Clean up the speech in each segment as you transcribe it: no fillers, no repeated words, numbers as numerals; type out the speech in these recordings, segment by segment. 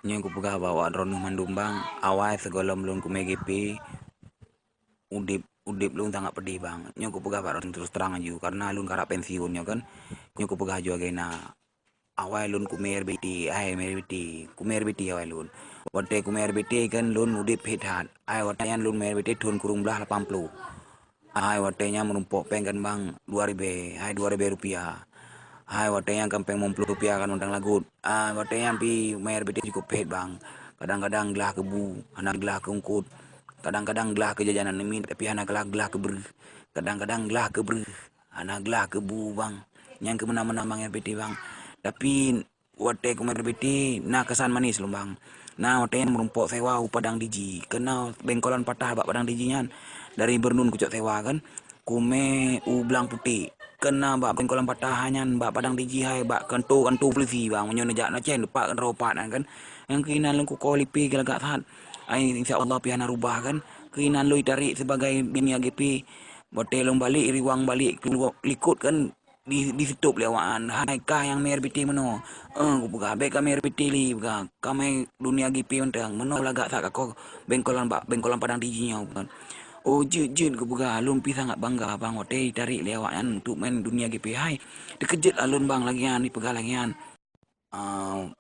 Nyo ku pega bawa drone mandumbang awai segolom lun ku megipi udip lun sangat pedih bang. Nyo ku pega bawa terus terang aju karena lun karap pensiun nyo kan. Nyo ku pega juga gena awai lun ku mer biti ai mer biti ku mer biti awai lun. Wate ku mer biti kan lun udip hithat. Ai watean lun mer biti tun kurung belah 80. Ai watenya menumpuk peng kan bang 2000 ai 2000 rupiah. Hai watenya kampeng 50 rupiah kan undang lagut. Watenya pi mayar bete cukup pet bang. Kadang-kadang gelah kebu, anak gelah keungkut. Kadang-kadang gelah ke jajanan ini tapi anak gelah ke ber. Kadang-kadang gelah ke ber, anak gelah kebu bang. Yang ke mana-mana bang bete bang. Tapi wate ku mayar bete nah kesan manis lu bang. Nah watenya merumpok sewa padang diji. Kena bengkolan patah bak padang diji nyan. Dari Bernun kucok sewa kan. Kume ublang putih kena bak bengkolan patahanyan bak padang diji hai bak kantu polisi bang menyo nejak na cen depak kan ropat kan yang keinan lu ku lipi galagak saat ai insyaallah piana rubah kan keinan lu tarik sebagai dunia GP botelong balik riwang balik keluar likut kan di situp lewaan hai kah yang mer biti meno ku buka be ka mer biti li buka kame dunia GP mentang meno lagak sak ko bengkolan padang diji nya kan. Oh jin ke buka alun pi sangat bangga bang hotel tarik lewakan untuk main dunia GP hai. Dikejut alun bang lagian di pegal lagian.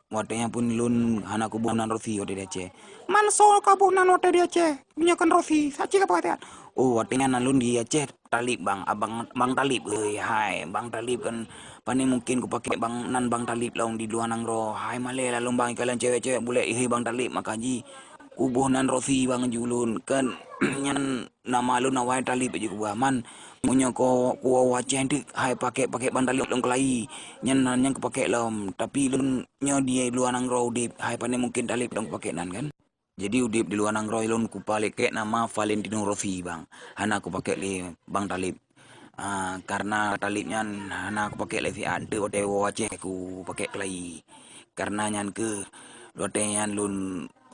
Watenya pun lun hana kubunan Rosi hotel Aceh. Man so kabunan hotel di Aceh. Punyakan Rosi. Saci ka pakatian. Oh watenya nalun di Aceh talib bang abang talib hai bang talib kan pani mungkin ku pakai bang talib laung di luar nangro hai male lalu bang kalian cewek-cewek boleh bang talib makaji kubuhnan Rosi bang julun kan nyan nama lu nawai talib aja ku man munyo ko wace nanti hai pakai bang talib long kelai nyan kepake lom tapi lun nyo dia luar nang ro udip hai pane mungkin talib dong pakai nan kan jadi udip di luar nang ro lun ku palik nama Valentino Rossi bang hana ku pakai li bang talib. Karena talibnya hana aku pakai lesi ade ote wace ku pakai kelai karena nyan ke lote nyan lun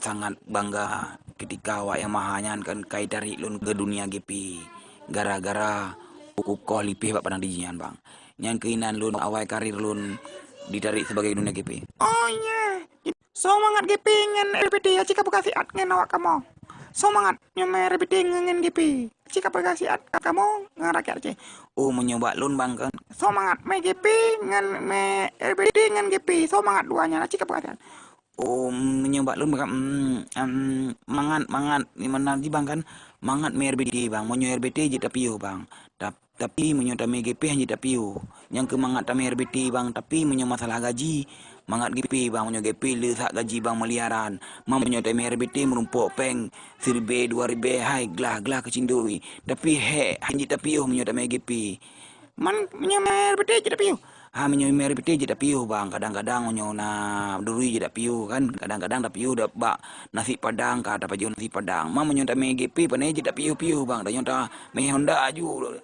sangat bangga ketika awak yang mahanyan kan kai tarik lun ke dunia GP gara-gara ku kualifi bak padang dijian bang nyan keinan lun awal karir lun ditarik sebagai dunia GP. Oh iya. Semangat GP ngen LPD ya cika bekasi at ngen awak kamu. Semangat nyemer LPD ngen GP. Cika bekasi at kamu ngerakyat Aceh. Oh menyoba lun bang kan. Semangat me GP ngen me LPD ngen GP. Semangat duanya cika bekasi. Oh menyoba lun bang mangat ni mana ji bang kan mangat me RBD bang monyo RBD je tapi bang tapi menyo tame GP hanya tapi yang ke mangat tame RBD bang tapi menyo masalah gaji mangat GP bang menyo GP le sak gaji bang miliaran menyo tame RBD merumpok peng 1000 2000 hai glah kecindui tapi hanya tapi menyo tame GP man menyo RBD je tapi menyo RBD je tapi bang kadang-kadang menyo na duri je tapi kan kadang-kadang tapi dak bak nasi padang ka dapat nasi padang menyo tame GP pane je tapi bang dan nyota me Honda aju